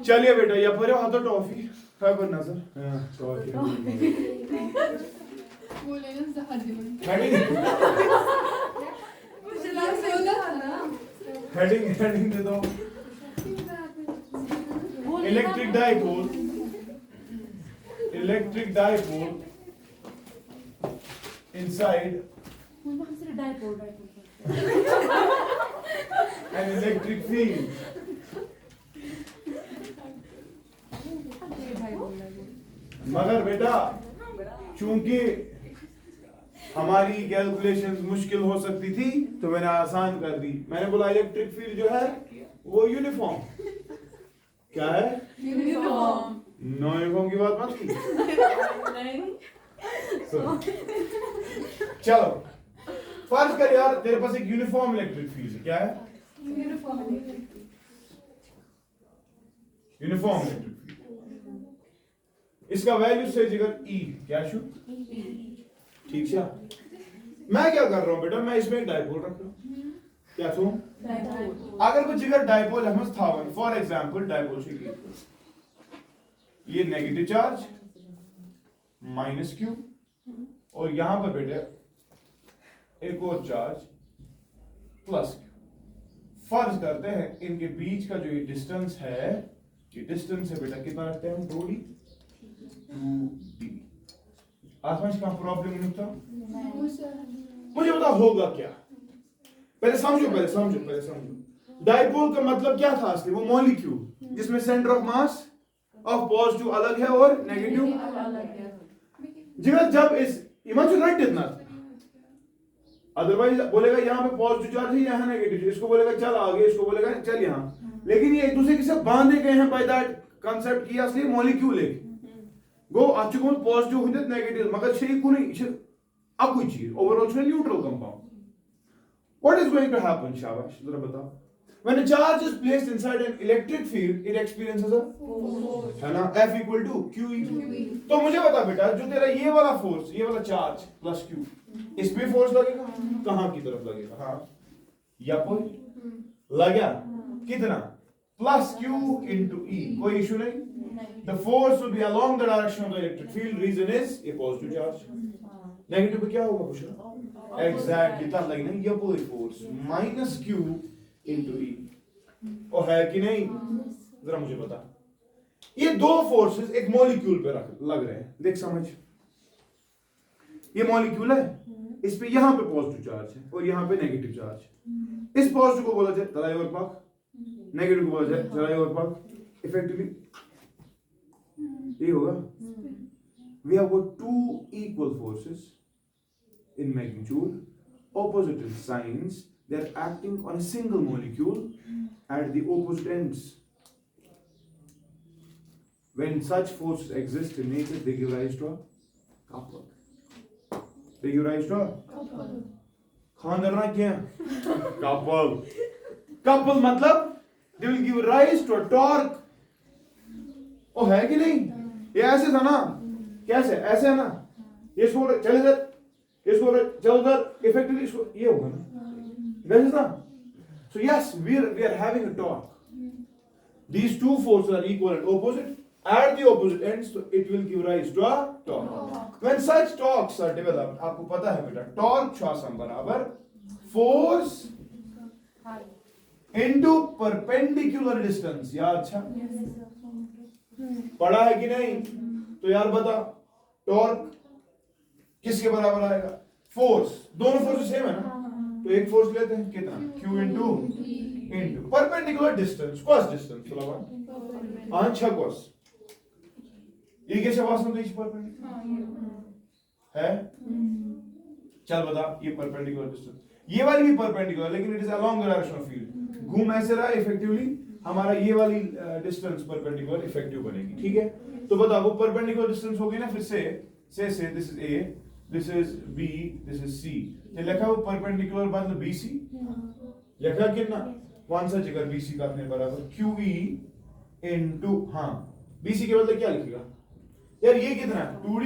चलिए बेटा या पर हाथ टॉफी है पर नजर हां टॉफी वो लेना जहर हेडिंग दे दो electric dipole inside an electric field मगर बेटा चूंकि हमारी कैलकुलेशंस मुश्किल हो सकती थी तो मैंने आसान कर दी। मैंने बोला इलेक्ट्रिक फील्ड जो है वो यूनिफॉर्म क्या है यूनिफॉर्म नो यूनिफॉर्म की बात मत की चलो फर्ज कर यार तेरे पास एक यूनिफॉर्म इलेक्ट्रिक फील्ड है क्या है यूनिफॉर्म इलेक्ट्रिक फील्ड इसका वैल्यू से जिगर E क्या शू ठीक है। मैं क्या कर रहा हूं बेटा मैं इसमें एक डाइपोल रख रहा हूं क्या छू अगर कोई जिगर डाइपोल हम थावन फॉर एग्जांपल डाइपोल से ये नेगेटिव चार्ज माइनस क्यू और यहां पर बेटे एक और चार्ज प्लस क्यू फर्ज करते हैं इनके बीच का जो ये डिस्टेंस है बेटा कितना रखते हैं हम 2d आसमान का प्रॉब्लम नहीं था मुझे बता होगा क्या पहले समझो डाइपोल का मतलब क्या था असली वो मॉलिक्यूल जिसमें centre of mass of positive अलग है और नेगेटिव जब इस इमेजिन राइट इतना अदरवाइज बोलेगा यहाँ पे पॉजिटिव चार्ज है यहाँ नेगेटिव इसको बोलेगा चल आगे इसको बोलेगा चल यहाँ लेकिन ये एक दूसरे के साथ बांधे गए हैं बाय दैट कांसेप्ट किया असली मॉलिक्यूल है गो अच्छु पॉजिटिव होते नेगेटिव मगर छे कुनी अकुई चीज ओवरऑल छे neutral compound what is going to happen शाबाश जरा बताओ when a charge is placed inside an electric field it experiences a force है ना F equal to QE तो मुझे बता बेटा जो तेरा ये वाला फोर्स ये वाला चार्ज प्लस Q इस पे फोर्स लगेगा कहां की तरफ लगेगा हां या कोई लगा कितना प्लस Q into E कोई इशू नहीं the force will be along the direction of the electric field reason is a positive charge negative पे क्या होगा पूछना एग्जैक्टली तब लगेगा ये पूरी force minus Q into E और है कि नहीं जरा मुझे बता ये दो फोर्सेस एक मॉलिक्यूल पे लग रहे हैं देख समझ ये मॉलिक्यूल है इस पे यहां पे पॉजिटिव चार्ज है और यहां पे नेगेटिव चार्ज इस पॉजिटिव को बोला जाए चलाई और पाक नेगेटिव को बोला जाए चलाई और पाक इफेक्टिवली ये होगा we have got two equal forces in magnitude opposite in signs they're acting on a single molecule at the opposite ends. When such forces exist in nature, they give rise to a couple. They give rise to a couple. खानदाना क्या? Couple. Couple मतलब they will give rise to a torque. ओ है कि नहीं? ये ऐसे था ना? कैसे? ऐसे है ना? ये इसको चले इधर, इसको चलो इधर, effectively इसको ये होगा ना? This is not. So yes, we are having a torque. These two forces are equal and opposite. At the opposite ends, so it will give rise to a torque. When such torques are developed, आपको पता है बेटा, torque श्वासम बराबर force into perpendicular distance. यार अच्छा? पढ़ा है कि नहीं? तो यार बता, torque किसके बराबर आएगा? Force. दोनों forces सेम है ना? तो एक फोर्स लेते हैं कितना Q into perpendicular distance cos distance सुलभ अच्छा cos ये कैसे वास्तव में परपेंडिकुलर है चल बता ये परपेंडिकुलर डिस्टेंस ये वाली भी परपेंडिकुलर लेकिन it is along the direction of field घूम ऐसे रहा इफेक्टिवली हमारा ये वाली डिस्टेंस परपेंडिकुलर इफेक्टिव बनेगी ठीक है तो बता वो परपेंडिकुलर डिस्टेंस हो गई ना फिर से this is A this is B this is C ये लिखा वो परपेंडिकुलर मतलब BC लिखा कितना कौन सा जगह BC का अपने बराबर QE into हाँ BC के बदले क्या लिखेगा यार ये कितना 2D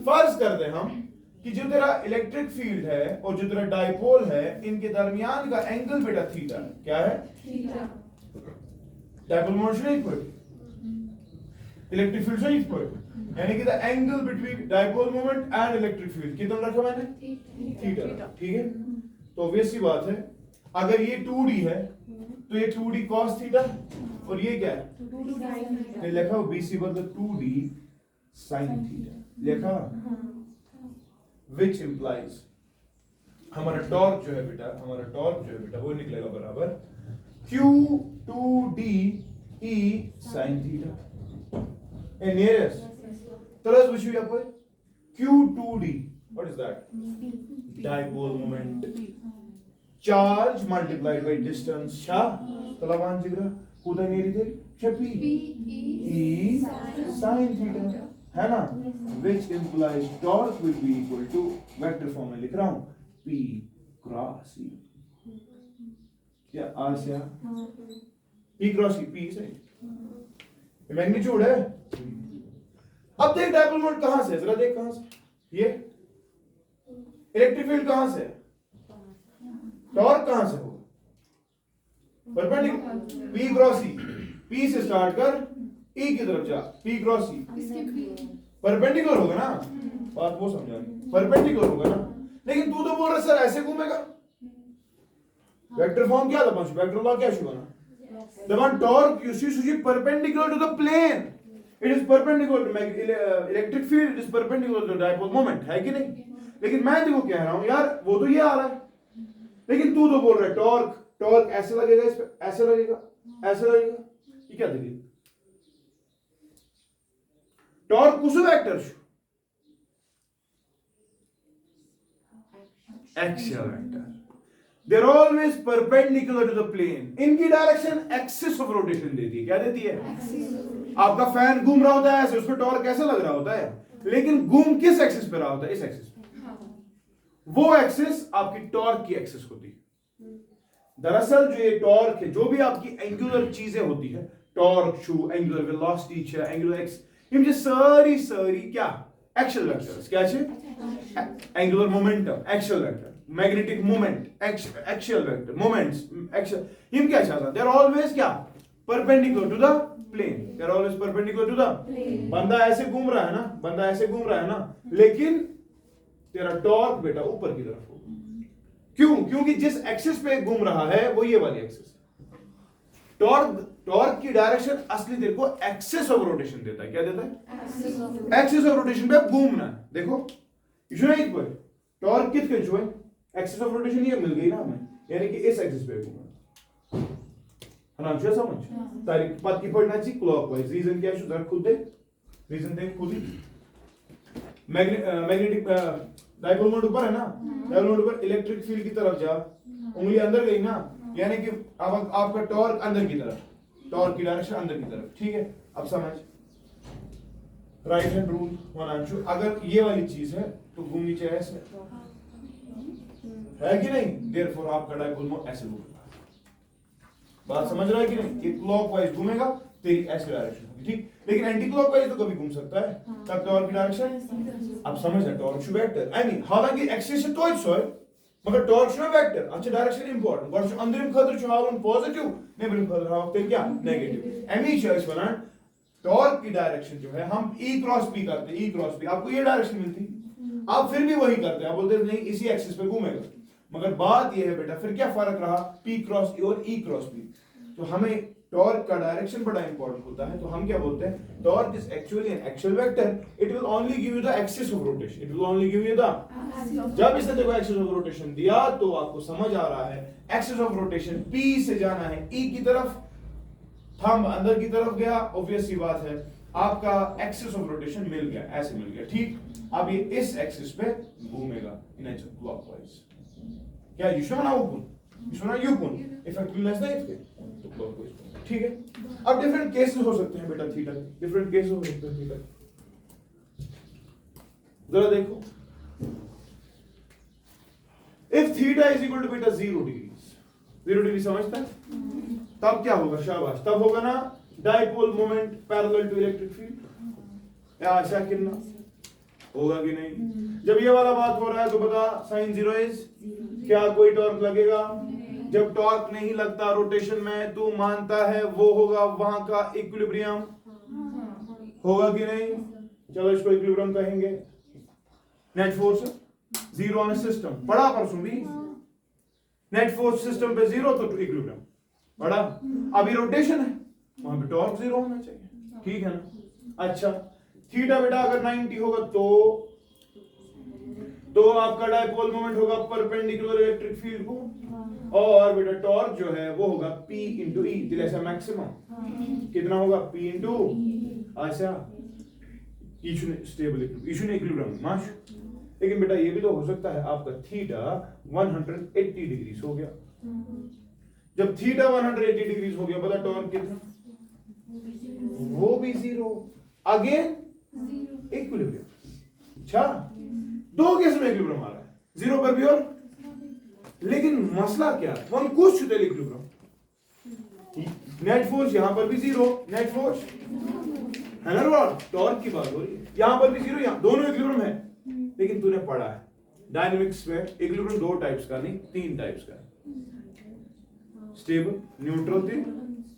फर्ज करते हम कि जो तेरा इलेक्ट्रिक फील्ड है और जो तेरा डाइपोल है इनके दरमियान का एंगल बेटा थीटा क्या है theta dipole moment should equal, electric field should equal, यानी कि the angle between dipole moment and electric field कितना रखा मैंने, थीटा, ठीक है। तो ऑब्वियस सी बात है, अगर ये 2D है तो ये 2D cos थीटा, और ये क्या है, ये लिखा हो BC बदल 2D sin थीटा लिखा, which implies हमारा टॉर्क जो है बेटा, हमारा टॉर्क जो है बेटा वो निकलेगा बराबर Q2D E sin theta. And nearest, tell us which we are put. Q2D. What is that? Dipole moment. Charge multiplied by distance. Sha. Talavan jigra. Kuda near थे. P. E sin theta. है ना? Which implies torque will be equal to vector form में लिख रहा हूँ. P cross E. क्या आशा? P cross E. P सही. Magnitude है। अब देख डायपोल मोमेंट कहां से है, जरा देख कहां से, ये इलेक्ट्रिक फील्ड कहां से है, टॉर्क कहां से होगा, perpendicular P cross E, P से स्टार्ट कर E की तरफ जा, P क्रॉस E परपेंडिकुलर होगा ना, बात वो समझा, परपेंडिकुलर होगा ना। लेकिन तू तो बोल रहा सर ऐसे घूमेगा, वेक्टर फॉर्म क्या था, वेक्टर लॉ क्या शुरू होना, the one torque you see should be perpendicular to the plane, it is perpendicular to electric field, it is perpendicular to dipole moment, है कि नहीं। लेकिन मैं देखो कह रहा हूं यार, वो तो ये आ रहा है, लेकिन तू तो बोल रहा है टॉर्क, टॉर्क ऐसे लगेगा, इस पे ऐसे लगेगा, ऐसे लगेगा, ये क्या दलील, टॉर्क कुछ vector axial vector, they are always perpendicular to the plane, इनकी डायरेक्शन एक्सिस ऑफ रोटेशन देती है, क्या देती है, आपका फैन घूम रहा होता है ऐसे, उस पर टॉर्क कैसे लग रहा होता है, लेकिन घूम किस एक्सिस पे रहा होता है, इस एक्सिस पे, वो एक्सिस आपकी टॉर्क की एक्सिस होती है। दरअसल जो ये टॉर्क है, जो भी आपकी एंगुलर चीजें होती है, टॉर्क छू, एंगुलर वेलोसिटी छे, एंगुलर एक्स, ये सारी सारी क्या एक्सियल वेक्टर्स, क्या छे, angular momentum axial vector, magnetic moment axial vector, moments axial, ये क्या चाहता है, दे आर ऑलवेज क्या perpendicular to the plane, they are always perpendicular to the plane. बंदा ऐसे घूम रहा है ना, बंदा ऐसे घूम रहा है ना, लेकिन तेरा टॉर्क बेटा ऊपर की तरफ होगा, क्यों, क्योंकि जिस एक्सिस पे घूम रहा है वो ये वाली एक्सिस, टॉर्क की डायरेक्शन असली तेरे को एक्सिस ऑफ रोटेशन देता है, क्या देता है, एक्सिस ऑफ रोटेशन पे घूमना है। देखो इशू है इक्वल, टॉर्क किसके इशू है, एक्सिस ऑफ रोटेशन ये मिल गई ना हमें, यानी कि इस एक्सिस पे घूमना है ना, समझ तारीख पद की पढ़ना चाहिए क्लॉकवाइज, रीजन क्या है, जरा खुद दे, रीजन देख खुद ही, मैग्नेटिक डायपोल मोमेंट ऊपर है ना, डायपोल मोमेंट ऊपर, इलेक्ट्रिक फील्ड की तरफ जा, उंगली अंदर गई ना, यानी कि अब आपका टॉर्क अंदर की तरफ, टॉर्क की डायरेक्शन अंदर की तरफ, ठीक है। अब समझ राइट हैंड रूल वनांशु, अगर ये वाली चीज है तो घूमनी चाहिए ऐसे, है कि नहीं, देयरफॉर आपका डायपोल मोमेंट ऐसे घूमेगा, बात समझ रहा है कि नहीं, ये क्लॉकवाइज घूमेगा, तेरी ऐसी डायरेक्शन होगी, ठीक, लेकिन एंटी क्लॉकवाइज तो कभी घूम सकता है, तब टॉर्क की डायरेक्शन, अब समझ रहे, torque shoe vector, I mean हालांकि एक्सिस तो ही सो है, मगर टॉर्क शू वेक्टर, अच्छा डायरेक्शन इंपॉर्टेंट, गोट शू अंदरिम खतर छु हावन पॉजिटिव, नेबरिम खतर हावन तेल क्या नेगेटिव, एमी चर्च बना टॉर्क की डायरेक्शन जो है, हम E क्रॉस P करते हैं, E क्रॉस P, आपको ये डायरेक्शन मिलती, आप फिर भी वही करते हैं, आप बोलते हैं नहीं इसी एक्सिस पे घूमेगा, मगर बात ये है बेटा, फिर क्या फर्क रहा P क्रॉस E और E क्रॉस P, तो हमें टॉर्क का डायरेक्शन बड़ा इंपॉर्टेंट होता है, तो हम क्या बोलते हैं, torque is actually an axial vector, it will only give you the axis of rotation, it will only give you the, जब इसने देखो एक्सिस ऑफ रोटेशन दिया तो आपको समझ आ रहा है एक्सिस ऑफ रोटेशन P से जाना है E की तरफ, थंब अंदर की तरफ गया, ऑब्वियस सी बात है आपका एक्सिस ऑफ रोटेशन मिल गया, ऐसे मिल गया, ठीक। अब ये इस एक्सिस पे घूमेगा इन क्लॉकवाइज, क्या युष्मना ओपन युष्मना यूपन इफेक्टिवनेस नहीं इसके, तो क्लॉकवाइज, ठीक है। अब डिफरेंट केसेस हो सकते हैं बेटा थीटा, डिफरेंट केसेस हो सकते हैं थीटा, जरा देखो, if theta is equal to बेटा 0 डिग्री समझता है, तब क्या होगा, शाबाश, तब होगा ना dipole moment parallel to electric field, या ऐसा कितना होगा कि नहीं। जब ये वाला बात हो रहा है तो बता साइन 0 इज क्या कोई टॉर्क लगेगा, जब टॉर्क नहीं लगता रोटेशन में, तू मानता है वो होगा वहां का इक्विलिब्रियम, होगा कि नहीं? चलो इसको इक्विलिब्रियम कहेंगे। Net force zero on system, पढ़ा परसों भी। नेट फोर्स सिस्टम पे जीरो तो इक्विलिब्रियम पढ़ा। अभी रोटेशन है, वहां पे टॉर्क जीरो होना चाहिए, ठीक है ना? अच्छा, थीटा बेटा अगर 90 होगा तो आपका डायपोल मोमेंट होगा परपेंडिकुलर इलेक्ट्रिक फील्ड को, और बेटा टॉर्क जो है वो होगा P इंटू ई, दिलेसा मैक्सिमम कितना होगा? P into. अच्छा, स्टेबल इक्विलिब्रियम माश। लेकिन बेटा ये भी तो हो सकता है आपका थीटा 180 डिग्री हो गया। जब थीटा 180 डिग्री हो गया, पता टॉर्क कितना? वो भी जीरो, अगेन इक्विलिब्रियम। अच्छा, दो केस में इक्विलिब्रियम आ रहा है, जीरो पर भी और। लेकिन मसला क्या है? वन कुछ इक्विलिब्रियम, नेट फोर्स यहां पर भी जीरो, नेट फोर्स है ना, टॉर्क की बात हो रही है, यहां पर भी जीरो, यहां दोनों इक्विलिब्रियम है। लेकिन तूने पढ़ा है डायनेमिक्स में इक्विलिब्रियम दो टाइप्स का नहीं, तीन टाइप्स का है, स्टेबल, न्यूट्रल थे,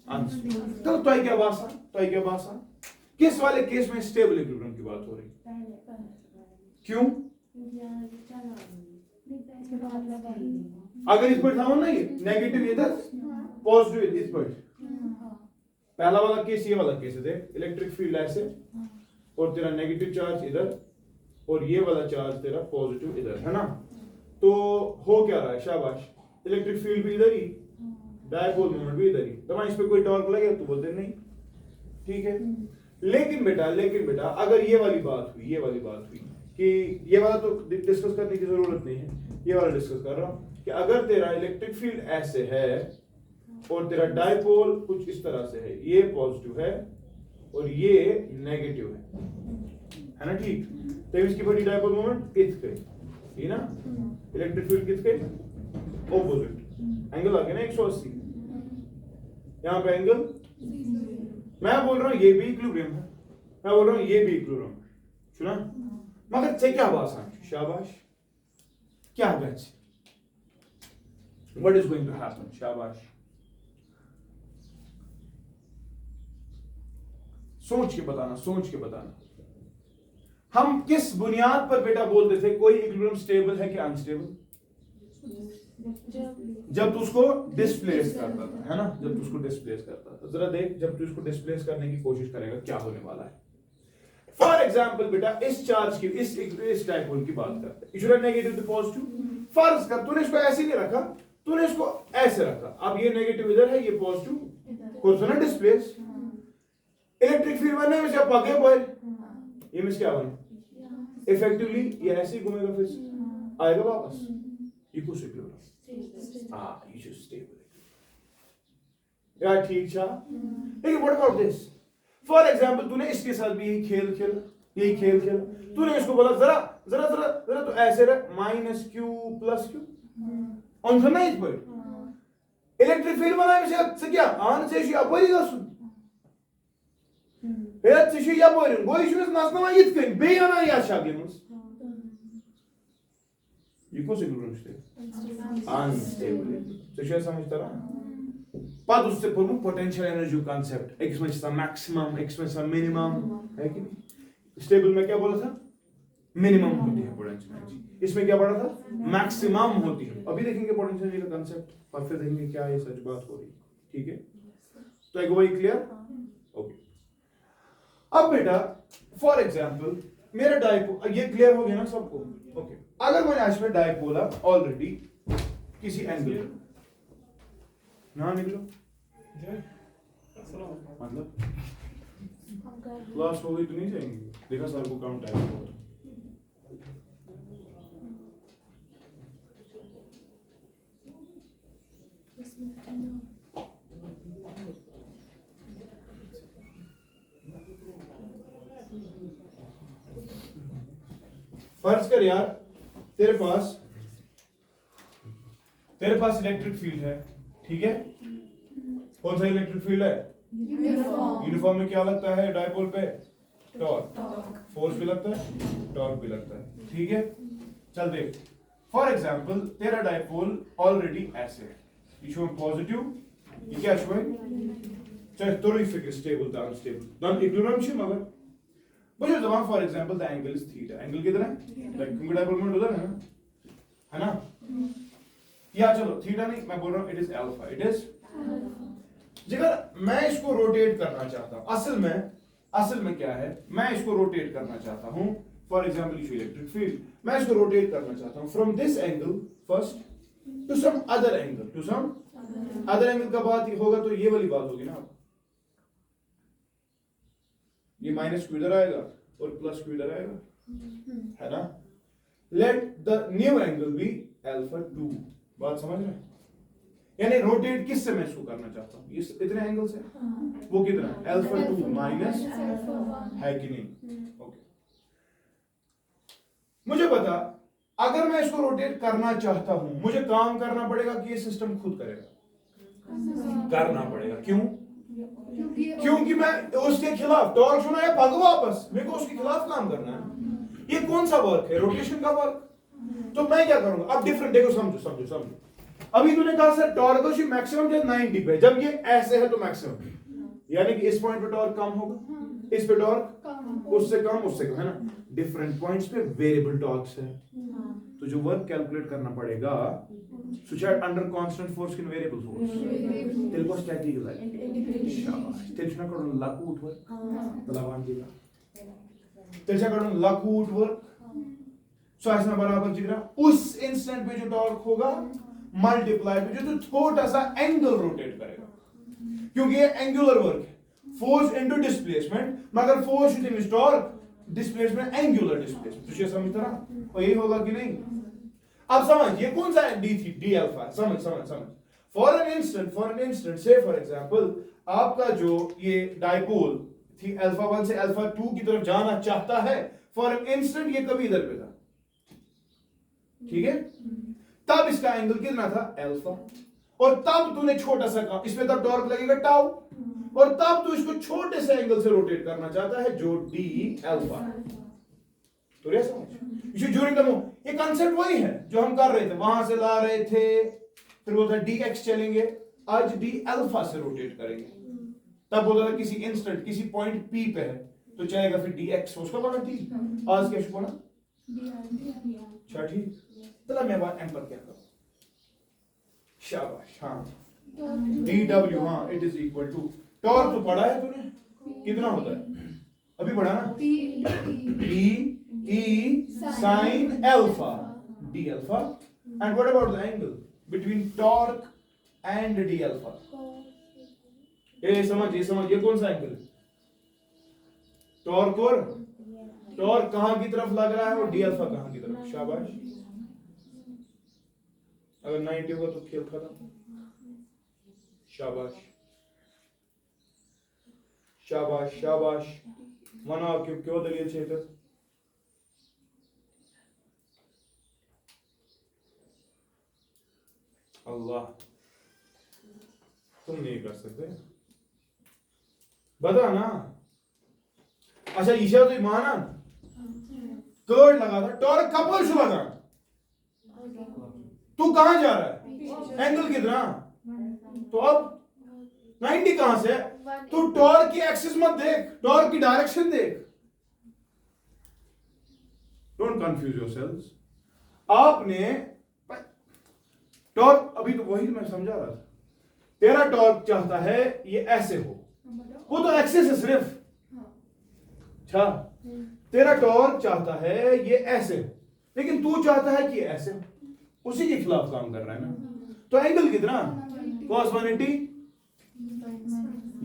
अनस्टेबल। तो क्या बासा किस वाले केस में स्टेबल इक्विलिब्रियम की बात हो रही? क्यों? अगर इस पर था ना, ये नेगेटिव इधर, पॉजिटिव इस पर। पहला वाला केस, ये वाला केस है, देख इलेक्ट्रिक फील्ड ऐसे और तेरा नेगेटिव चार्ज इधर, और ये वाला चार्ज तेरा पॉजिटिव इधर, है ना? तो हो क्या रहा है? शाबाश, इलेक्ट्रिक फील्ड भी इधर ही, डायपोल मोमेंट भी इधर ही। तो इस पे कोई टॉर्क लगे तो बोलते नहीं, ठीक है। लेकिन बेटा अगर ये वाली बात हुई कि ये वाला तो डिस्कस करने की जरूरत नहीं है, ये वाला डिस्कस कर रहा हूं कि अगर तेरा इलेक्ट्रिक फील्ड ऐसे है और तेरा डायपोल कुछ इस तरह से है, ये पॉजिटिव है और ये नेगेटिव है ना, ठीक? तो इसकी बड़ी डायपोल मोमेंट इस पे, ठीक ना? इलेक्ट्रिक फील्ड किसके ऑपोजिट, एंगल आ गया ना 180। यहां पे एंगल, मैं बोल रहा हूं ये भी इक्विलिब्रियम है, मैं बोल रहा हूं ये भी इक्विलिब्रियम है, सुना? मगर से क्या बात है? शाबाश, क्या गच, what is going to happen? शाबाश, सोच के बताना। हम किस बुनियाद पर बेटा बोलते थे कोई इक्विलिब्रियम स्टेबल है कि अनस्टेबल? जब तू उसको डिस्प्लेस करता था, है ना? जब तू उसको डिस्प्लेस करता था, जरा देख, जब तू इसको डिस्प्लेस करने की कोशिश करेगा क्या होने वाला है। फॉर एग्जाम्पल बेटा इस चार्ज की, इस डायपोल की बात करते हैं, इधर नेगेटिव टू पॉजिटिव। फर्ज कर तूने इसको ऐसे नहीं रखा, तूने इसको ऐसे रखा, अब ये नेगेटिव इधर है, ये पॉजिटिव, कौन सा ना डिस्प्लेस। इलेक्ट्रिक फील्ड बनने में जब आगे बढ़े, ये मिस क्या बने? इफेक्टिवली ये ऐसे ही घूमेगा, फिर से आएगा वापस, ये कुछ ये जो स्टेबल यार, ठीक था। लेकिन what about this? For example तूने इसके साथ भी यही खेल खेला, तूने इसको बोला जरा तो ऐसे रख, minus Q plus Q on सुनना इस पर इलेक्ट्रिक फील्ड बनाए से क्या आन से अपोरी गसुन ये अपोरी गोई शुस नसना यित कन बे आना या शागिमस ये को से ग्रुप स्टेट अनस्टेबल। तो क्या समझता रहा? बाद उससे प्रमुख पोटेंशियल एनर्जी कांसेप्ट, एक में था मैक्सिमम, एक में था मिनिमम, है कि नहीं? स्टेबल में क्या बोला था? मिनिमम होती है पोटेंशियल एनर्जी, इसमें क्या पढ़ा था? मैक्सिमम होती है। अभी देखेंगे पोटेंशियल एनर्जी का कांसेप्ट और फिर देखेंगे क्या ये सच बात हो रही है, ठीक है? तो एक बार क्लियर, ओके। अब बेटा फॉर एग्जांपल मेरा डायपोल, ये क्लियर हो गया ना सबको? ओके। अगर मैंने आज में डायपोल ऑलरेडी किसी एंगल ना निकलो, मतलब क्लास हो गई तो नहीं जाएंगे, देखा सर को काम टाइम हो। फर्ज कर यार तेरे पास इलेक्ट्रिक फील्ड है, ठीक है? कौन सा इलेक्ट्रिक फील्ड है? यूनिफॉर्म में क्या लगता है डायपोल पे? टॉर्क। फोर्स भी लगता है, टॉर्क भी लगता है, ठीक है? चल देख, फॉर एग्जांपल तेरा डायपोल ऑलरेडी ऐसे है, ये छो पॉजिटिव ये क्या छो चाहे तोरी फिक्र stable the unstable then ignorant छ मगर बच्चों दवा for example the angle is theta angle कितना है लाइक कंपेरेबल उधर है ना या चलो थीटा नहीं मैं बोल रहा हूं it is alpha it is अगर मैं इसको रोटेट करना चाहता हूं असल में क्या है मैं इसको रोटेट करना चाहता हूं फॉर एग्जांपल इलेक्ट्रिक फील्ड मैं इसको रोटेट करना चाहता हूं from this angle first to some other angle का बात होगा तो ये वाली बात होगी ना ये माइनस क्यू इधर आएगा और प्लस क्यू इधर आएगा है ना let the new angle be alpha 2 बात समझ रहे हैं यानी रोटेट किससे मैं इसको करना चाहता हूं इस इतने एंगल से वो कितना है अल्फा 2 माइनस है कि नहीं ओके मुझे बता अगर मैं इसको रोटेट करना चाहता हूं मुझे काम करना पड़ेगा कि ये सिस्टम खुद करेगा करना पड़ेगा क्यों क्योंकि मैं उसके खिलाफ टॉर्क सुना है भागो वापस मेरे को उसके खिलाफ काम करना है ये कौन सा वर्क है रोटेशन का वर्क तो मैं क्या करूंगा अब डिफरेंट देखो समझो अभी तूने कहा सर टॉर्क मैक्सिमम जब 90 पे जब ये ऐसे है तो मैक्सिमम यानी कि इस पॉइंट पे टॉर्क कम होगा इस पे टॉर्क उससे कम है ना डिफरेंट पॉइंट्स पे वेरिएबल टॉर्क्स है तो जो वर्क कैलकुलेट करना पड़ेगा सुचाइड अंडर कांस्टेंट फोर्स किन वेरिएबल फोर्स तेल को स्टैटिक लाइक शाबाश टेंशन करून लाकूट वर्क तलावान दिला तेलचा करून लाकूट वर्क सो ऐसा बराबर जिगरा उस इंस्टेंट पे जो टॉर्क होगा मल्टीप्लाई पे जो छोटा सा एंगल रोटेट करेगा क्योंकि ये एंगुलर वर्क है फोर्स इनटू डिस्प्लेसमेंट मगर force into torque displacement angular displacement तो ये समझ रहा और यही होगा कि नहीं अब समझ ये कौन सा डी अल्फा समझ फॉर एन इंस्टेंट से फॉर एग्जांपल आपका जो ये डाइपोल थी अल्फा 1 से अल्फा 2 की तरफ जाना चाहता है फॉर एन इंस्टेंट ये कभी इधर पे था ठीक है तब इसका एंगल कितना था अल्फा और तब तूने छोटा सा काम इसमें तब टॉर्क लगेगा टाउ और तब तू इसको छोटे से एंगल से रोटेट करना चाहता है जो डी अल्फा तो ये समझ ड्यूरिंग द ये कांसेप्ट वही है जो हम कर रहे थे वहां से ला रहे थे फिर बोलता डी एक्स चलेंगे आज डी अल्फा से रोटेट करेंगे तब बोलता था किसी इंस्टेंट किसी पॉइंट पी पे है तो चलेगा फिर डी एक्स उसका बना डी आज क्या बोला अच्छा ठीक चला मैं बात एम पर क्या करूं शाबाश हाँ डी डब्ल्यू हाँ it is equal to torque तो पढ़ा है तूने कितना होता है अभी पढ़ा ना D E sin alpha d alpha and what about the angle between torque and d alpha ये समझ ये कौन सा एंगल टॉर्क और टॉर्क कहां की तरफ लग रहा है और डी अल्फा कहां की तरफ शाबाश अगर 90 होगा तो खेल खत्म शाबाश मना क्यों दलील छे तो अल्लाह तुम नहीं कर सकते बता ना अच्छा ईशा तो माना कर्ड लगा था टॉर्क कपल शू लगा तू कहां जा रहा है एंगल कितना तो अब 90 कहां से तू टॉर्क की एक्सिस मत देख टॉर्क की डायरेक्शन देख डोंट कंफ्यूज योरसेल्व्स आपने टॉर्क अभी तो वही मैं समझा रहा था तेरा टॉर्क चाहता है ये ऐसे हो वो तो एक्सिस है सिर्फ अच्छा तेरा टॉर्क चाहता है ये ऐसे हो लेकिन तू चाहता है कि ऐसे हो उसी के खिलाफ काम कर रहा है ना तो एंगल कितना cos 180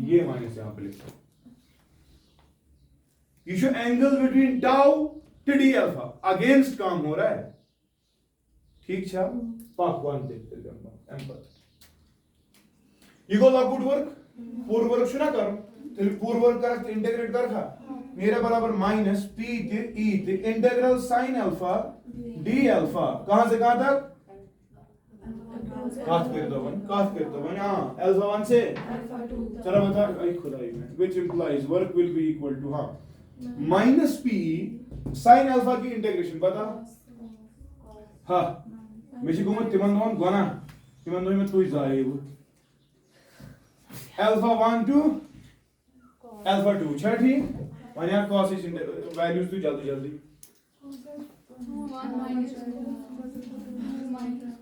ये माइनस यहां पे लिखो ये जो angle between tau to D alpha against काम हो रहा है ठीक है पार्ट 1 देखते हैं एम पर ये गो गुड वर्क पूर्व वर्क सुना कर पूर्व वर्क कर इंटीग्रेट कर खा मेरा बराबर minus P E integral sin alpha D alpha कहां से कहां तक काट कर दो हां अल्फा 1 से चलो बता आई खुदाई में which implies work will be equal to हां माइनस पी sin अल्फा की इंटीग्रेशन बता हां मिशी को मत तिमन दोन गोना Yman doy में तू जाए वो alpha 1 to alpha 2 छा ठीक वन यार cos इस वैल्यूज तू जल्दी जल्दी 1 minus 2 minus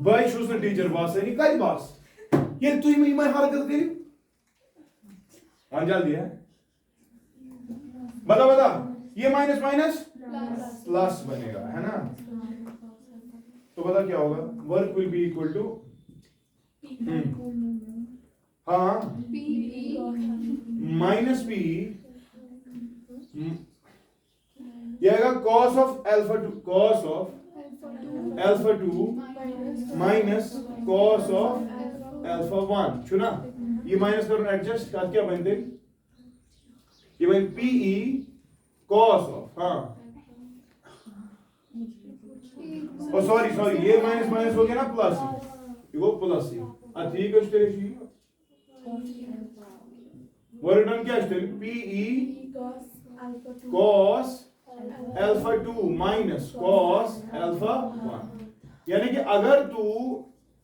बाई शुस न टीचर बास है नहीं कई बास ये तू ही मैं हरकत करी वन जल्दी है बता बता ये माइनस माइनस प्लस बनेगा है ना तो बता क्या होगा work will be equal to हाँ माइनस पी ये आएगा cos of alpha two minus cos of alpha one चुना ये माइनस करो एडजस्ट कर क्या बनते ये बन पीई कॉस ऑफ हाँ ओ सॉरी ये माइनस माइनस हो गया ना प्लस ये वो प्लस है ठीक है तेरे शी वर्क डन क्या है PE cos alpha 2 minus cos alpha 1 यानी कि अगर तू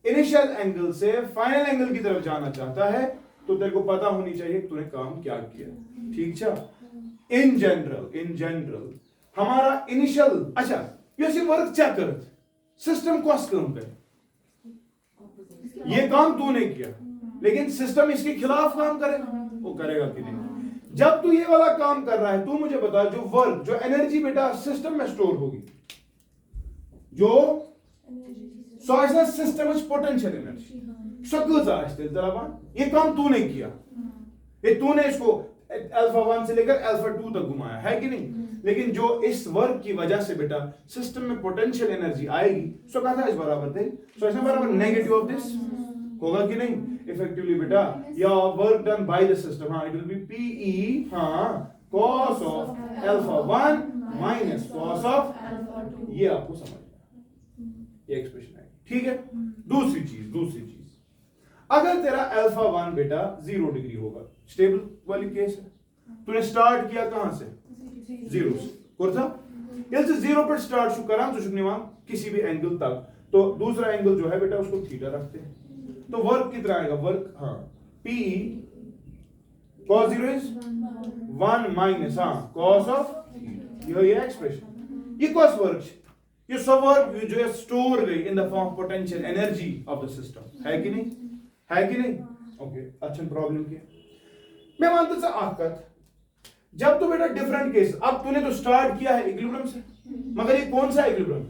इनिशियल एंगल से फाइनल एंगल की तरफ जाना चाहता है तो तेरे को पता होनी चाहिए तूने काम क्या किया ठीक छा इन जनरल हमारा इनिशियल अच्छा ये वर्क चेक कर सिस्टम कस काम करे ये काम तूने किया लेकिन सिस्टम इसके खिलाफ काम करेगा वो करेगा कि नहीं जब तू ये वाला काम कर रहा है तू मुझे बता जो वर्क जो एनर्जी बेटा सिस्टम में स्टोर होगी जो सिस्टम पोटेंशियल एनर्जी ये काम तूने किया ये तूने इसको अल्फा 1 से लेकर अल्फा 2 तक घुमाया है कि नहीं लेकिन जो इस वर्क की वजह से बेटा सिस्टम में पोटेंशियल एनर्जी आएगी सो कहा था इस बराबर थे सो इसमें बराबर नेगेटिव ऑफ दिस होगा कि नहीं इफेक्टिवली बेटा या work done by the system हाँ इट विल बी पीई हाँ cos of alpha 1 minus cos of alpha 2 ये आपको समझ में ये एक्सप्रेशन है ठीक है दूसरी चीज अगर तेरा अल्फा 1 बेटा 0 डिग्री होगा स्टेबल वाली केस है तूने स्टार्ट किया कहां से 0 से कुर्ता ये से 0 पर स्टार्ट शु करा तो शुक्निवा किसी भी एंगल तक तो दूसरा एंगल जो है बेटा उसको थीटा रखते हैं तो वर्क कितना आएगा वर्क हाँ P cos 0 is 1 minus हाँ cos of ये एक्सप्रेशन ये cos वर्क ये सब वर्क जो है स्टोर गई in the form of potential energy of the system है कि नहीं ओके अच्छा प्रॉब्लम क्या मैं मानता था आकत जब तो बेटा डिफरेंट केस अब तूने तो स्टार्ट किया है इक्विलिब्रियम से मगर ये कौन सा इक्विलिब्रियम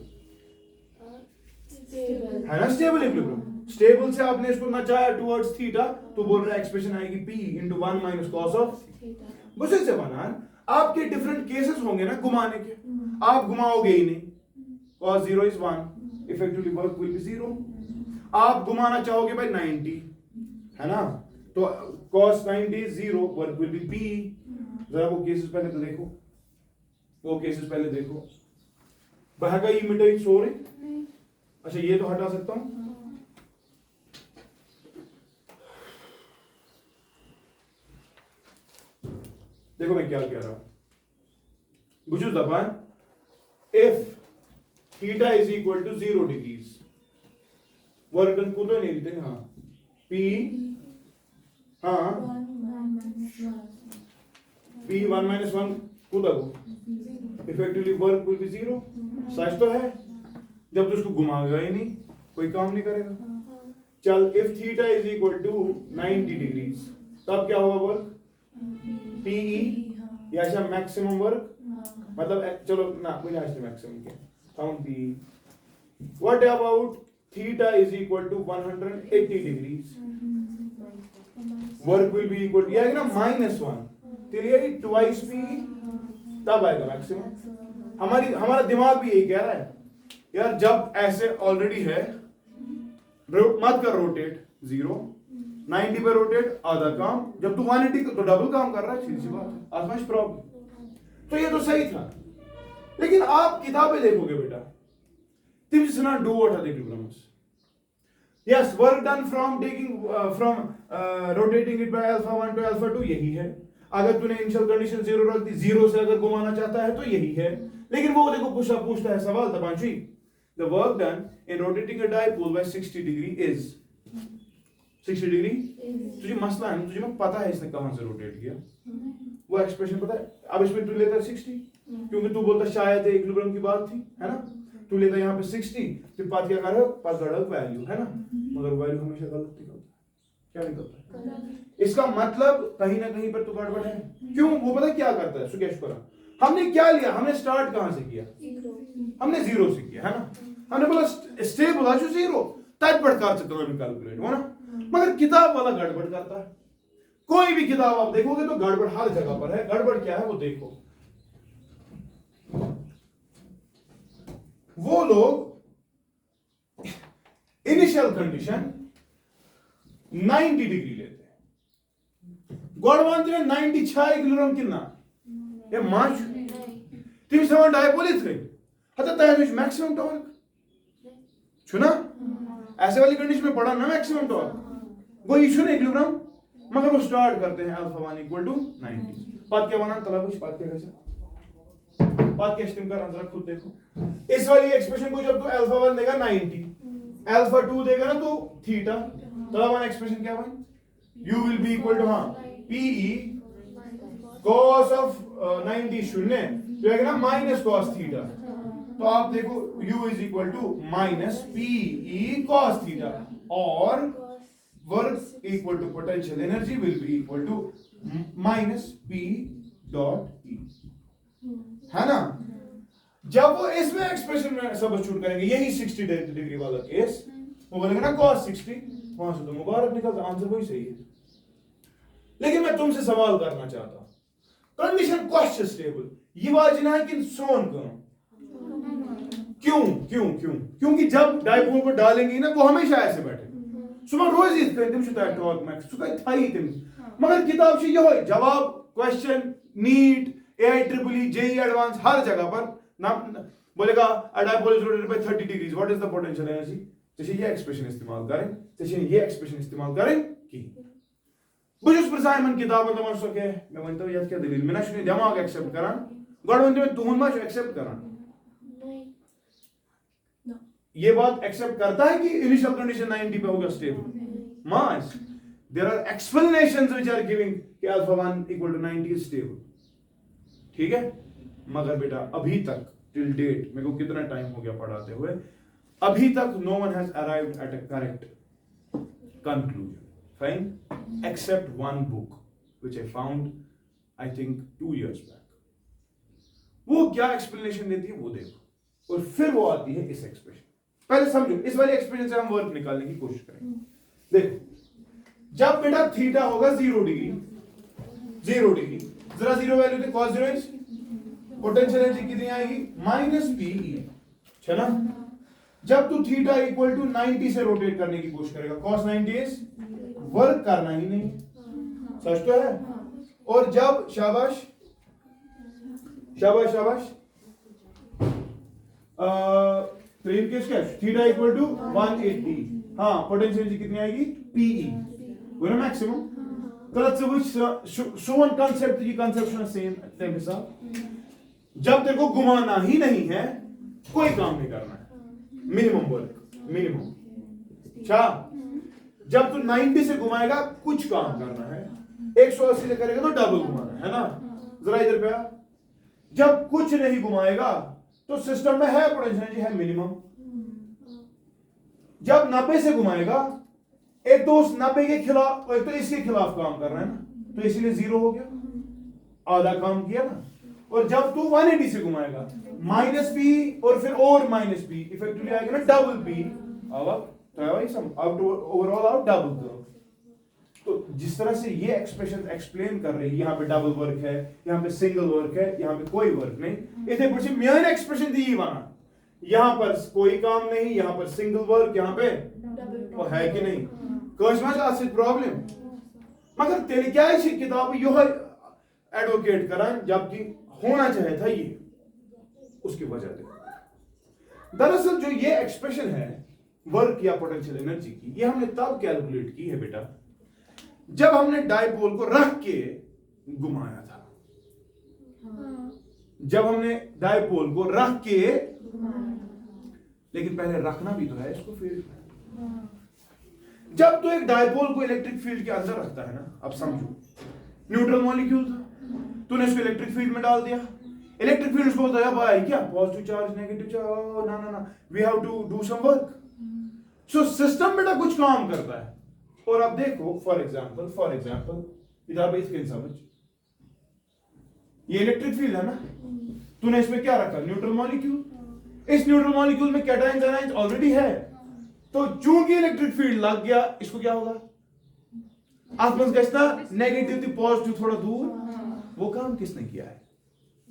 है ना स्टेबल इक्विलिब्रियम स्टेबल से आपने इसको नचाया टुवर्ड्स थीटा तो बोल रहा है एक्सप्रेशन आएगी p into 1 minus cos of theta से बनान आपके डिफरेंट केसेस होंगे ना घुमाने के आप घुमाओगे ही नहीं cos 0 is 1 effectively work will be 0 आप घुमाना चाहोगे भाई 90 है ना तो cos 90 is 0 work will be p जरा वो केसेस पहले देखो बहका ये मीटर सो रही अच्छा ये तो हटा सकता हूं देखो मैं क्या कह रहा हूं बुझू दबान if theta is equal to 0 degrees work done को तो नहीं लिखते हाँ p हाँ p 1 minus 1 कूदा को इफेक्टिवली वर्क विल बी 0 सच तो है जब तो उसको घुमाएगा ही नहीं कोई काम नहीं करेगा चल if theta is equal to 90 degrees तब क्या होगा वर्क PE या ऐसा मैक्सिमम वर्क मतलब चलो ना मुझे ऐसे मैक्सिमम के count PE what about theta is equal to 180 degrees work will be equal ये आएगा ना -1 तेरे ट्वाइस PE तब आएगा मैक्सिमम हमारा दिमाग भी यही कह रहा है यार जब ऐसे ऑलरेडी है मत कर रोटेट 0 90 पे रोटेट आधा काम जब तू 180 तो डबल काम कर रहा है सीधी सी बात है आसमाश प्रॉब्लम तो ये तो सही था लेकिन आप किताबें देखोगे बेटा तिम जिसना डू what are the equilibriums yes work done from taking from rotating it by alpha 1 to alpha 2 यही है अगर तूने इनिशियल कंडीशन 0 रख दी 0 से अगर घुमाना चाहता है तो यही है लेकिन वो देखो पूछता है सवाल तपांची the work done in rotating a dipole by 60 degree is 60 degree. तुझे मसला है, तुझे मैं पता है इसने कहां से रोटेट किया, वो एक्सप्रेशन पता है। अब इसमें तू लेता 60 क्योंकि तू बोलता शायद इक्विलिब्रियम की बात थी, है ना, तू लेता यहाँ पे 60, फिर पात क्या कर रहे हो, पास गलत वैल्यू, है ना, मगर वैल्यू हमेशा गलत निकलता है। क्या निकलता है? इसका मतलब कहीं ना कहीं पर तो गड़बड़ है। क्यों? वो पता क्या करता है सुकेशपुरा, हमने क्या लिया, हमने स्टार्ट कहां से किया, हमने जीरो से किया, है ना, हमने बोला स्टेबल आ जीरो तब प्रकार से काम कैलकुलेट हो ना, मगर किताब वाला गड़बड़ करता है। कोई भी किताब आप देखोगे तो गड़बड़ हर जगह पर है। गड़बड़ क्या है वो देखो, वो लोग इनिशियल कंडीशन 90 डिग्री लेते हैं, गोडवांती में 90 छाय इक्विलिब्रियम कितना ये माच तीन समान डायपोल इतने हता तय मैक्सिमम टॉर्क छुना ऐसे वाली कंडीशन में पढ़ा ना मैक्सिमम टॉर्क वो इशू नहीं इक्विलिब्रियम, मगर वो स्टार्ट करते हैं अल्फा 1 इक्वल टू 90। बात क्या बना तला कुछ बात क्या कैसे बात क्या स्टीम कर अंदर खुद देखो। इस वाली एक्सप्रेशन को जब तू अल्फा 1 देगा 90, अल्फा 2 देगा ना तो थीटा, तला वाला एक्सप्रेशन क्या भाई, u will be equal to हां pe cos ऑफ 90 शून्य तो आएगा ना माइनस cos थीटा, तो आप देखो u is equal to minus pe cos theta और work equal to potential energy will be equal to minus p dot e, है ना। जब वो इसमें एक्सप्रेशन में सब्स्टिट्यूट करेंगे यही 60 डिग्री वाला केस, वो बोलेंगे ना cos 60, वहां से तो मुबारक निकलता, आंसर वही सही है। लेकिन मैं तुमसे सवाल करना चाहता हूं, कंडीशन क्वेश्चन स्टेबल ये वाजिना है कि सोन करो, क्यों क्यों क्यों? क्योंकि जब डायपोल को डालेंगे ना वो हमेशा ऐसे बैठे सुबह रोज ही तुम शुता टॉक मैक्स सुबह थाई तुम, मगर किताब से ये हो जवाब question NEET AIEEE JEE advance हर जगह पर ना बोलेगा a dipole is rotated by 30 degrees, what is the potential energy, जैसे ये एक्सप्रेशन इस्तेमाल करें, जैसे ये एक्सप्रेशन इस्तेमाल करें कि बुजुस प्रसायमन किताब में मर सके मैं वंतो याद क्या दलील में ना शुने दिमाग एक्सेप्ट करा गड़वंते में तुहन मा एक्सेप्ट करा ये बात एक्सेप्ट करता है कि इनिशियल कंडीशन 90 पे होगा stable mass, there are explanations which are giving कि alpha 1 equal to 90 is stable, ठीक है। मगर बेटा अभी तक टिल डेट मेरे को कितना टाइम हो गया पढ़ाते हुए, अभी तक no one has arrived at a correct conclusion fine except one book which I found I think 2 years back. वो क्या एक्सप्लेनेशन देती है वो देखो, और फिर वो आती है इस एक्सप्रेशन। पहले समझो इस वाले एक्सप्रेशन से हम वर्क निकालने की कोशिश करेंगे। देखो जब बेटा थीटा होगा 0 डिग्री जरा जीरो वैल्यू थे cos 0 पोटेंशियल एनर्जी कितनी आएगी माइनस pe, चला। जब तू थीटा इक्वल टू 90 से रोटेट करने की कोशिश करेगा cos 90 इज वर्क करना ही नहीं, सच तो है। और जब शाबाश शाबाश शाबाश तो इन केस क्या थीटा इक्वल टू 180, हाँ पोटेंशियल एनर्जी कितनी आएगी pe वो ना मैक्सिमम गलत से वो सोवन कांसेप्ट की कंसेप्शन सेम तम हिसाब। जब तेरे को घुमाना ही नहीं है कोई काम नहीं करना है, मिनिमम वर्क मिनिमम। अच्छा जब तू 90 से घुमाएगा कुछ काम करना है, 180 से करेगा तो डबल घुमाना है ना, जरा इधर पे आ। जब कुछ नहीं घुमाएगा तो सिस्टम में है पोटेंशियल एनर्जी है मिनिमम। जब 90 से घुमाएगा एक तो उस 90 के खिलाफ एक तो इसके खिलाफ काम कर रहा है ना, तो इसीलिए 0 हो गया, आधा काम किया ना। और जब तू 180 से घुमाएगा माइनस पी और फिर और माइनस पी इफेक्टिवली आएगा ना डबल पी, अब ओवरऑल आउट डबल करो। तो जिस तरह से ये एक्सप्रेशन एक्सप्लेन कर रही है, यहाँ पे डबल वर्क है, यहाँ पे सिंगल वर्क है, यहाँ पे कोई वर्क नहीं, इतने पीछे मेन एक्सप्रेशन दी वहां, यहाँ पर कोई काम नहीं, यहाँ पर सिंगल वर्क, यहाँ पे वो है कि नहीं कश्मश प्रॉब्लम। मगर तेरे क्या है किताब यो एडवोकेट करा जबकि होना चाहिए था ये, उसकी वजह दे। दरअसल जो ये एक्सप्रेशन है वर्क या पोटेंशियल एनर्जी की, ये हमने तब कैलकुलेट की है बेटा जब हमने डायपोल को रख के घुमाया था। जब हमने डायपोल को रख के लेकिन पहले रखना भी तो है इसको फील्ड में। जब तो एक डायपोल को इलेक्ट्रिक फील्ड के अंदर रखता है ना, अब समझो न्यूट्रल मॉलिक्यूल था, तूने इसको इलेक्ट्रिक फील्ड में डाल दिया, इलेक्ट्रिक फील्ड उसको बोलता है भाई क्या पॉजिटिव चार्ज नेगेटिव चार्ज, ना ना ना we have to do some work. So system बेटा कुछ काम करता है। और अब देखो फॉर एग्जांपल इधर भाई इसके समझ, ये इलेक्ट्रिक फील्ड है ना, तूने इसमें क्या रखा न्यूट्रल मॉलिक्यूल, इस न्यूट्रल मॉलिक्यूल में कैटायंस एनायंस ऑलरेडी है, तो चूंकि इलेक्ट्रिक फील्ड लग गया इसको क्या होगा, आसपास गश्ता नेगेटिव थी पॉजिटिव थोड़ा दूर, वो काम किसने किया है,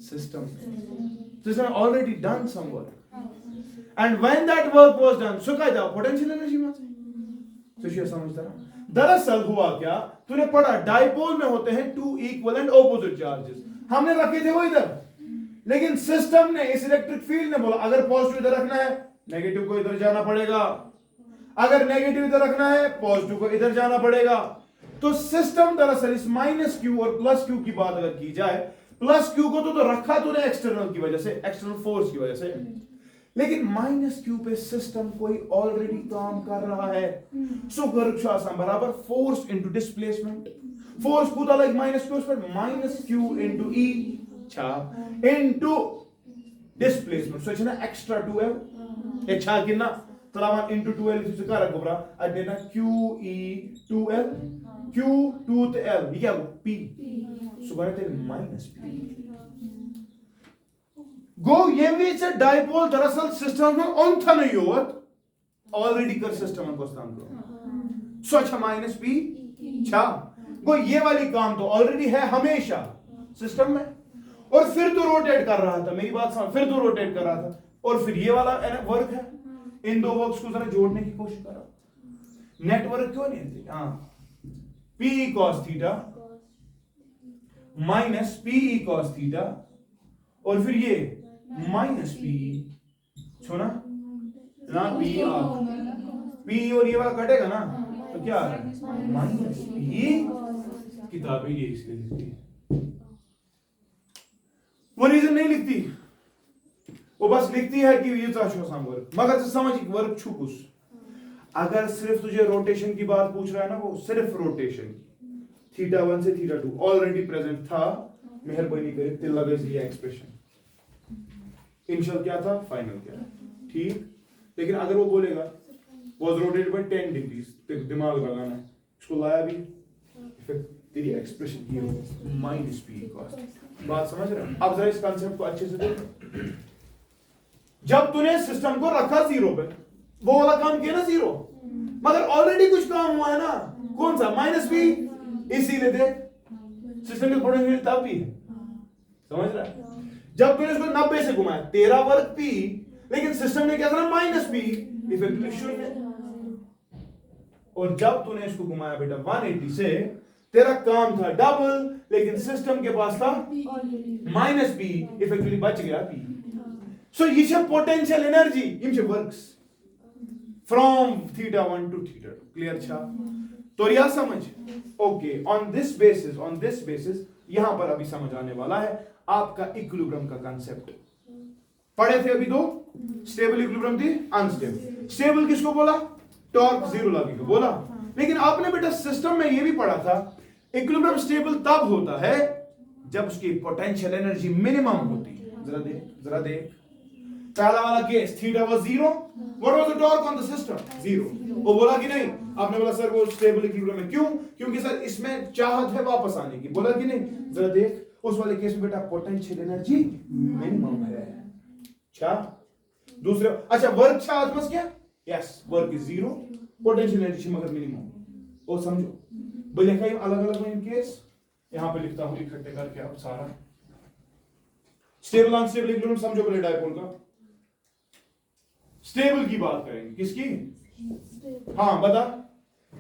system already done some work and when that work was done so क्या था पोटेंशियल एनर्जी में तो समझता ना। दरअसल हुआ क्या, तूने पढ़ा डायपोल में होते हैं two equal and opposite charges, हमने रखे थे वो इधर, लेकिन सिस्टम ने इस इलेक्ट्रिक फील्ड ने बोला अगर पॉजिटिव इधर रखना है नेगेटिव को इधर जाना पड़ेगा, अगर नेगेटिव इधर रखना है पॉजिटिव को इधर जाना पड़ेगा। तो सिस्टम दरअसल इस माइनस क्यू और प्लस क्यू की बात अगर की जाए, प्लस क्यू को तो रखा तूने एक्सटर्नल की वजह से, एक्सटर्नल फोर्स की वजह से, लेकिन माइनस क्यू पे सिस्टम कोई ऑलरेडी काम कर रहा है। सो वर्क बराबर फोर्स इनटू डिस्प्लेसमेंट, फोर्स पूरा लाइक माइनस क्यू पर माइनस क्यू इनटू ई छा into displacement, so it's extra 2l एक छा कितना तलावन इनटू 2l इसे क्या रखो बरा अदेना QE 2l Q 2 ते l ये क्या P सो बराबर माइनस P गो ये भी से डायपोल दरअसल सिस्टम में ऑन था नहीं होत ऑलरेडी कर सिस्टम को स्थान करो सो अच्छा माइनस P छा गो ये वाली काम तो ऑलरेडी है हमेशा सिस्टम में, और फिर तो रोटेट कर रहा था, मेरी बात समझ, फिर तो रोटेट कर रहा था, और फिर ये वाला वर्क है, इन दो वर्क्स को जरा जोड़ने की कोशिश करो। नेटवर्क क्यों नहीं है, हाँ P cos theta minus P cos theta और फिर ये माइनस P छोना ना P और ये वाला कटेगा ना तो क्या माइनस P, किताबें ये इसलिए लिखती है, वो रीजन नहीं लिखती, वो बस लिखती है कि ये वर्क, मगर समझ वर्क छुकुस। अगर सिर्फ तुझे रोटेशन की बात पूछ रहा है ना, वो सिर्फ रोटेशन की थीटा 1 से थीटा 2 ऑलरेडी प्रेजेंट था, मेहरबानी करके तिल लगे ये एक्सप्रेशन इनिशियल क्या था फाइनल क्या, ठीक। लेकिन अगर वो बोलेगा वाज रोटेटेड बाय 10 डिग्रीज, तो दिमाग लगाना है, इसको लाया भी फिर तेरी एक्सप्रेशन ये माइनस P cos, बात समझ रहे हो। अब जरा इस कांसेप्ट को अच्छे से देखो, जब तूने सिस्टम को रखा जीरो पे, वो वाला काम किया ना जीरो, मगर ऑलरेडी कुछ काम हुआ है ना, कौन सा माइनस P, इसीलिए देख सिस्टम में पोटेंशियल तब भी है, समझ रहा है। जब तूने इसको 90 से घुमाया तेरा वर्क P, लेकिन सिस्टम ने क्या था माइनस P, इफेक्टिवली शून्य। और जब तूने इसको घुमाया बेटा 180 से, तेरा काम था डबल, लेकिन सिस्टम के पास था माइनस P, इफेक्टिवली बच गया P। सो ये पोटेंशियल एनर्जी ये works from theta 1 to theta 2, clear छा, तो यह समझ ओके। ऑन दिस बेसिस यहां पर अभी समझ आने वाला है आपका इक्विलिब्रियम का कांसेप्ट। पढ़े थे अभी दो, स्टेबल इक्विलिब्रियम थी, अनस्टेबल। स्टेबल किसको बोला, टॉर्क जीरो लगेगा बोला, लेकिन आपने बेटा सिस्टम में यह भी पढ़ा था इक्विलिब्रियम स्टेबल तब होता है जब उसकी पोटेंशियल एनर्जी मिनिमम होती है। जरा देख पहला वाला case theta was 0, what was the torque on the system 0, वो बोला कि नहीं, आपने बोला सर वो स्टेबल इक्विलिब्रियम है, क्यों, क्योंकि सर इसमें चाहत है वापस आने की, बोला कि नहीं। जरा देख उस वाले केस में बेटा पोटेंशियल एनर्जी मिनिमम है, अच्छा दूसरे, अच्छा वर्क छा आत्मस क्या, yes work is 0, potential energy मगर मिनिमम, वो समझो बोले कई अलग अलग में केस, यहां पे लिखता हूं इकट्ठे करके अब सारा स्टेबल अनस्टेबल इक्विलिब्रियम समझो पहले डायपोल का। स्टेबल की बात करेंगे, किसकी, हाँ बता,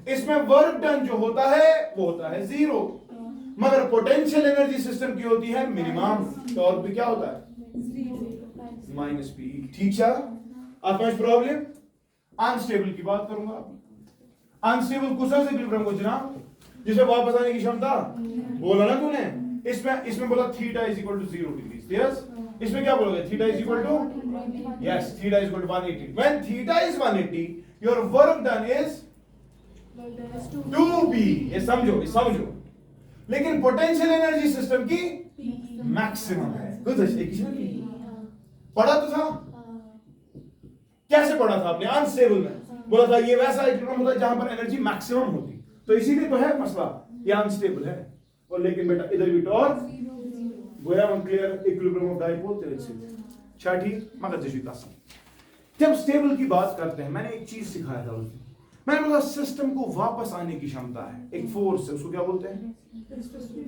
इसमें वर्क डन जो होता है वो होता है 0, मगर पोटेंशियल एनर्जी सिस्टम की होती है मिनिमम, तो और भी क्या होता है माइनस P, ठीक है। आपका प्रॉब्लम अनस्टेबल की बात करूंगा, अनस्टेबल कुछ से इक्विलिब्रियम को जनाब जिसे वापस आने की क्षमता, बोला ना तूने, इसमें बोला theta is equal to 0 degree, yes. इसमें क्या बोलोगे, theta is equal to, yes, theta is equal to 180। When theta is 180 your work done is 2p, ये समझो। लेकिन पोटेंशियल एनर्जी सिस्टम की मैक्सिमम है। कुछ पढ़ा तो था, कैसे पढ़ा था आपने, अनस्टेबल में बोला था ये वैसा इक्विलिब्रियम होता है जहां पर एनर्जी मैक्सिमम होती, तो इसीलिए तो है मसला, ये अनस्टेबल है। और लेकिन बेटा इधर भी टॉर्क गोया क्लियर इक्विलिब्रियम ऑफ डाइपोल तेरे से छठी मगर जैसी क्लास। जब स्टेबल की बात करते हैं, मैंने एक चीज सिखाया था उस दिन, मैंने बोला सिस्टम को वापस आने की क्षमता है, एक फोर्स है, उसको क्या बोलते हैं,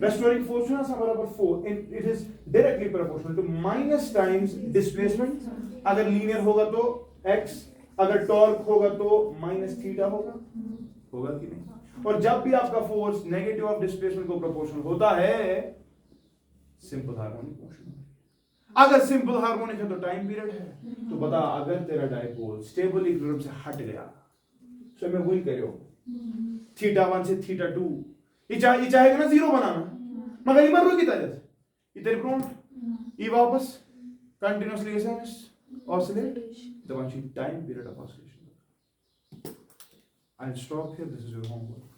रेस्टोरिंग फोर्स ना, बराबर 4, it is directly proportional to minus times displacement. अगर लीनियर होगा तो x, अगर टॉर्क होगा तो माइनस थीटा होगा कि नहीं। और जब भी आपका फोर्स नेगेटिव ऑफ डिस्प्लेसमेंट को प्रोपोर्शनल होता है, सिंपल हार्मोनिक मोशन। अगर सिंपल हार्मोनिक है तो टाइम पीरियड है। तो बता, अगर तेरा डाइपोल स्टेबल इक्विलिब्रियम से हट गया, तो मैं वही करो थीटा 1 से थीटा 2, ये चाहेगा ना 0 बनाना, मगर ये मर की तरह इधर प्रोंट ये वापस कंटिन्यूअसली ऐसे oscillate the one time period of oscillation. I'll stop here. This is your homework.